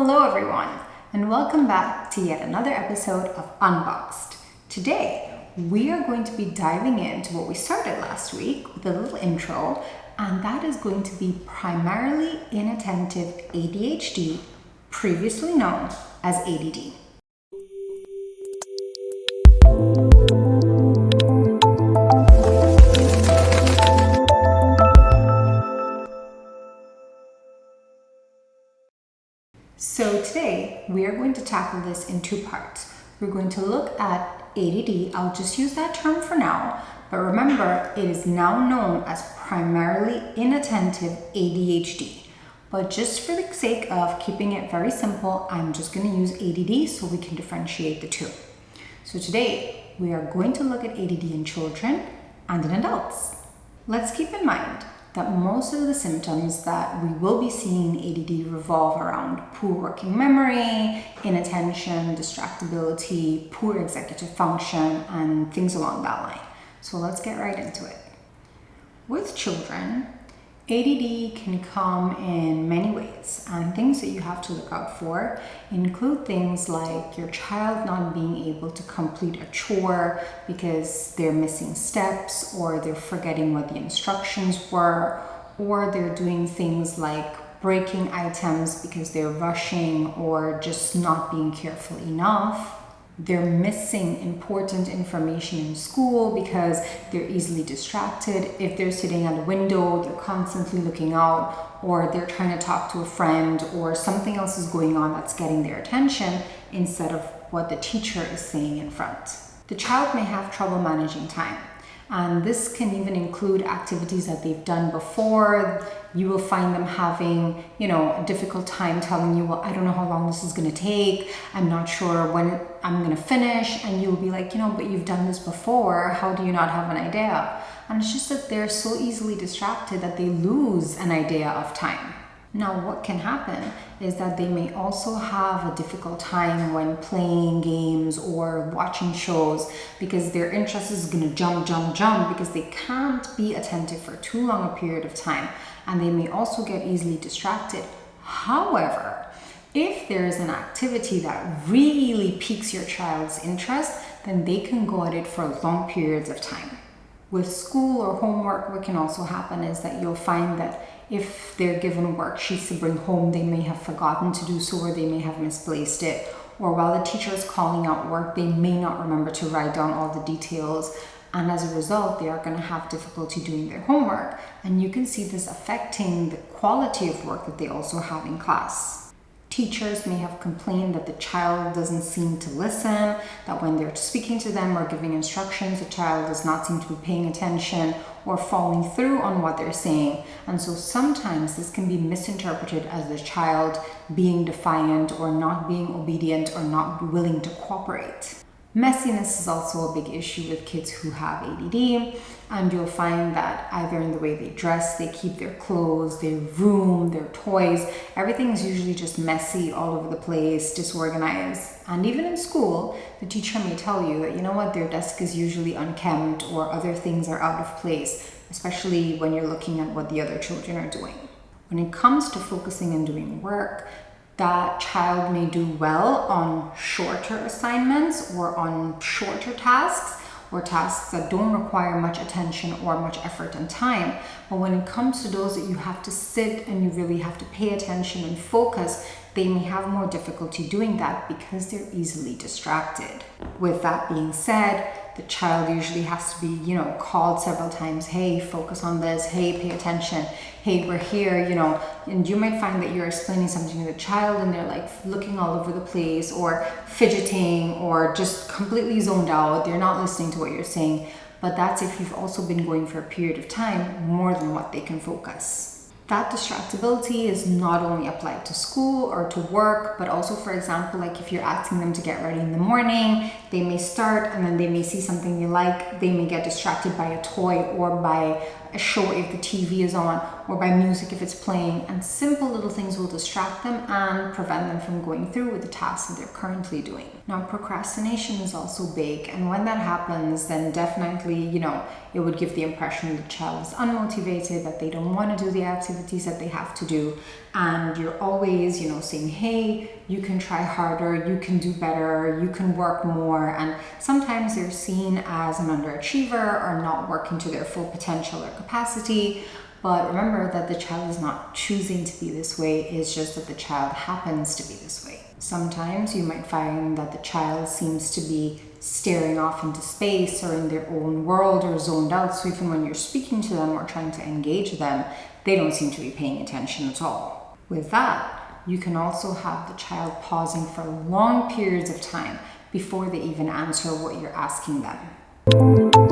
Hello everyone, and welcome back to yet another episode of Unboxed. Today, we are going to be diving into what we started last week with a little intro, and that is going to be primarily inattentive ADHD, previously known as ADD. So today, we are going to tackle this in two parts. We're going to look at ADD. I'll just use that term for now, but remember, it is now known as primarily inattentive ADHD. But just for the sake of keeping it very simple, I'm just going to use ADD so we can differentiate the two. So today, we are going to look at ADD in children and in adults. Let's keep in mind that most of the symptoms that we will be seeing in ADD revolve around poor working memory, inattention, distractibility, poor executive function, and things along that line. So let's get right into it. With children, ADD can come in many ways, and things that you have to look out for include things like your child not being able to complete a chore because they're missing steps, or they're forgetting what the instructions were, or they're doing things like breaking items because they're rushing or just not being careful enough. They're missing important information in school because they're easily distracted. If they're sitting at a window, they're constantly looking out, or they're trying to talk to a friend, or something else is going on that's getting their attention instead of what the teacher is saying in front. The child may have trouble managing time, and this can even include activities that they've done before. You will find them having, a difficult time telling you, well, I don't know how long this is going to take. I'm not sure when I'm going to finish. And you'll be like, but you've done this before. How do you not have an idea? And it's just that they're so easily distracted that they lose an idea of time. Now, what can happen is that they may also have a difficult time when playing games or watching shows because their interest is going to jump because they can't be attentive for too long a period of time, and they may also get easily distracted. However, if there is an activity that really piques your child's interest, then they can go at it for long periods of time. With school or homework, what can also happen is that you'll find that if they're given worksheets to bring home, they may have forgotten to do so, or they may have misplaced it. Or while the teacher is calling out work, they may not remember to write down all the details. And as a result, they are going to have difficulty doing their homework. And you can see this affecting the quality of work that they also have in class. Teachers may have complained that the child doesn't seem to listen, that when they're speaking to them or giving instructions, the child does not seem to be paying attention or following through on what they're saying. And so sometimes this can be misinterpreted as the child being defiant or not being obedient or not willing to cooperate. Messiness is also a big issue with kids who have ADD, and you'll find that either in the way they dress, they keep their clothes, their room, their toys, everything is usually just messy all over the place, disorganized. And even in school, the teacher may tell you that, their desk is usually unkempt or other things are out of place, especially when you're looking at what the other children are doing. When it comes to focusing and doing work, that child may do well on shorter assignments or on shorter tasks, or tasks that don't require much attention or much effort and time. But when it comes to those that you have to sit and you really have to pay attention and focus, they may have more difficulty doing that because they're easily distracted. With that being said, the child usually has to be, called several times. Hey, focus on this. Hey, pay attention. Hey, we're here, and you might find that you're explaining something to the child and they're like looking all over the place or fidgeting or just completely zoned out. They're not listening to what you're saying. But that's if you've also been going for a period of time more than what they can focus. That distractibility is not only applied to school or to work, but also, for example, like if you're asking them to get ready in the morning, they may start and then they may see something they like. They may get distracted by a toy or by a show if the TV is on, or by music if it's playing, and simple little things will distract them and prevent them from going through with the tasks that they're currently doing. Now, procrastination is also big, and when that happens, then definitely, it would give the impression the child is unmotivated, that they don't want to do the activities that they have to do, and you're always, saying, hey, you can try harder, you can do better, you can work more. And sometimes they're seen as an underachiever or not working to their full potential or capacity. But remember that the child is not choosing to be this way, it's just that the child happens to be this way. Sometimes you might find that the child seems to be staring off into space or in their own world or zoned out. So even when you're speaking to them or trying to engage them, they don't seem to be paying attention at all. With that, you can also have the child pausing for long periods of time before they even answer what you're asking them.